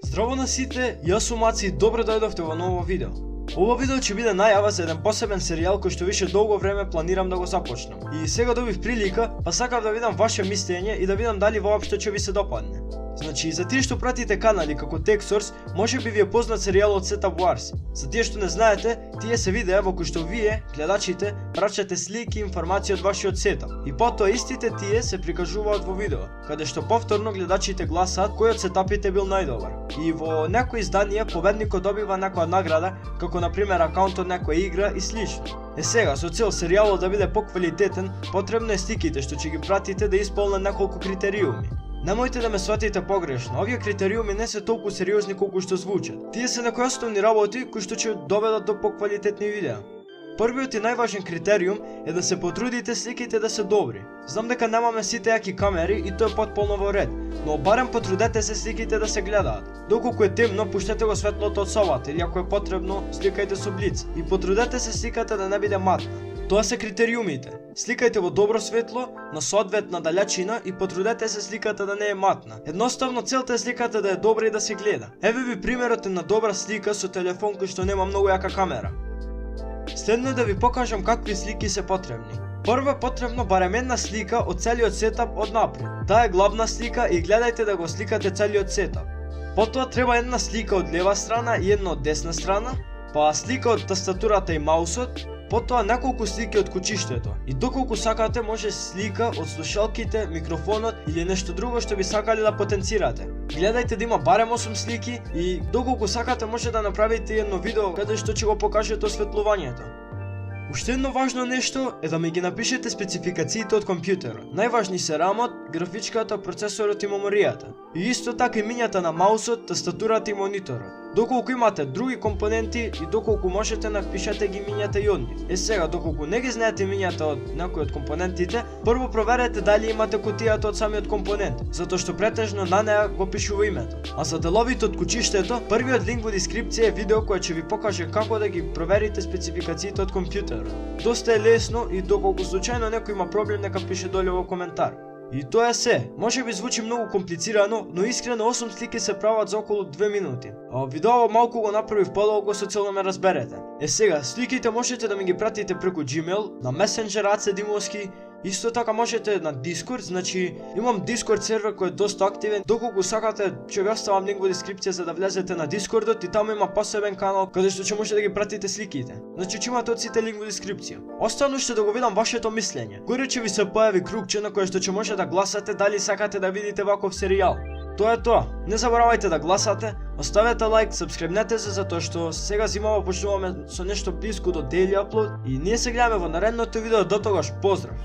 Здраво на сите, јас сум Аци и добро дојдовте во ново видео. Ова видео ќе биде најава за еден посебен серијал кој што више долго време планирам да го започнам. И сега добив прилика, па сакав да видам ваше мислење и да видам дали воопшто ќе ви се допадне. Значи, за тие што пратите канали како TechSource, може би ви е познат серијалот Setup Wars. За тие што не знаете, тие се видеа во кои што вие, гледачите, праќате слики и информации од вашиот сетап. И потоа истите тие се прикажуваат во видео, каде што повторно гледачите гласаат кој од сетапите бил најдобар. И во некои изданија победникот добива некоја награда, како на пример акаунт од некоја игра и слично. Сега, со цел серијалот да биде поквалитетен, потребно е сликите што ќе ги пратите да исполнат неколку критериуми. Немојте да ме сватите погрешно, овие критериуми не се толку сериозни колку што звучат. Тие се некои основни работи кои што ќе доведат до поквалитетни видеа. Првиот и најважен критериум е да се потрудите сликите да се добри. Знам дека немаме сите јаки камери и тоа е потполно во ред, но барем потрудете се сликите да се гледаат. Доколку е темно, пуштете го светлото од собата или ако е потребно, сликајте со блиц и потрудете се сликата да не биде матна. Тоа се критериумите. Сликајте во добро светло, на соодветна далечина и потрудете се сликата да не е матна. Едноставно целта е сликата да е добра и да се гледа. Еве ви примерот на добра слика со телефон кој што нема многу јака камера. Следно е да ви покажам какви слики се потребни. Прво е потребно барем една слика од целиот сетап однапред. Таа е главна слика и гледајте да го сликате целиот сетап. Потоа треба една слика од лева страна и една од десна страна, па слика од тастатурата и маусот, потоа неколку слики од кучиштето. И доколку сакате може слика од слушалките, микрофонот или нешто друго што би сакале да потенцирате. Гледајте да има барем 8 слики и доколку сакате може да направите едно видео каде што ќе го покажете осветлувањето. Уште едно важно нешто е да ми ги напишете спецификациите од компјутерот. Најважни се рамот, графичката, процесорот и меморијата. И исто така и мињата на маусот, тастатурата и мониторот. Доколку имате други компоненти и доколку можете напишете ги мињата и од нив. Сега, доколку не ги знаете мињата од некој од компонентите, прво проверете дали имате кутијата од самиот компонент, затоа што претежно на неа го пишува името. А за деловите од кучиштето, првиот линк во дескрипција е видео кој ќе ви покаже како да ги проверите спецификациите од компјутерот. Доста е лесно и доколку случајно некој има проблем нека пише доле во коментар. И тоа е се. Може би звучи многу комплицирано, но искрено 8 слики се прават за околу 2 минути. А видеото малку го направив подолго со цел да ме разберете. Сега, сликите можете да ми ги пратите преку Gmail, на Messenger Аце Димовски. Исто така можете на Discord, значи имам Discord сервер кој е доста активен. Доколку сакате, ќе ви оставам линк во дескрипција за да влезете на Discordот и таму има посебен канал каде што ќе можете да ги пратите сликите. Значи ќе имате од сите линк во дескрипција. Остану ще да го видам вашето мислење. Горе ќе ви се појави кругче на кое што ќе може да гласате дали сакате да видите ваков серијал. Тоа е тоа. Не заборавајте да гласате, оставете лайк, сабскрибнете се затоа што сега зимава почнуваме со нешто блиску до daily upload и ние се гледаме во наредното видео. До тогаш, поздрав!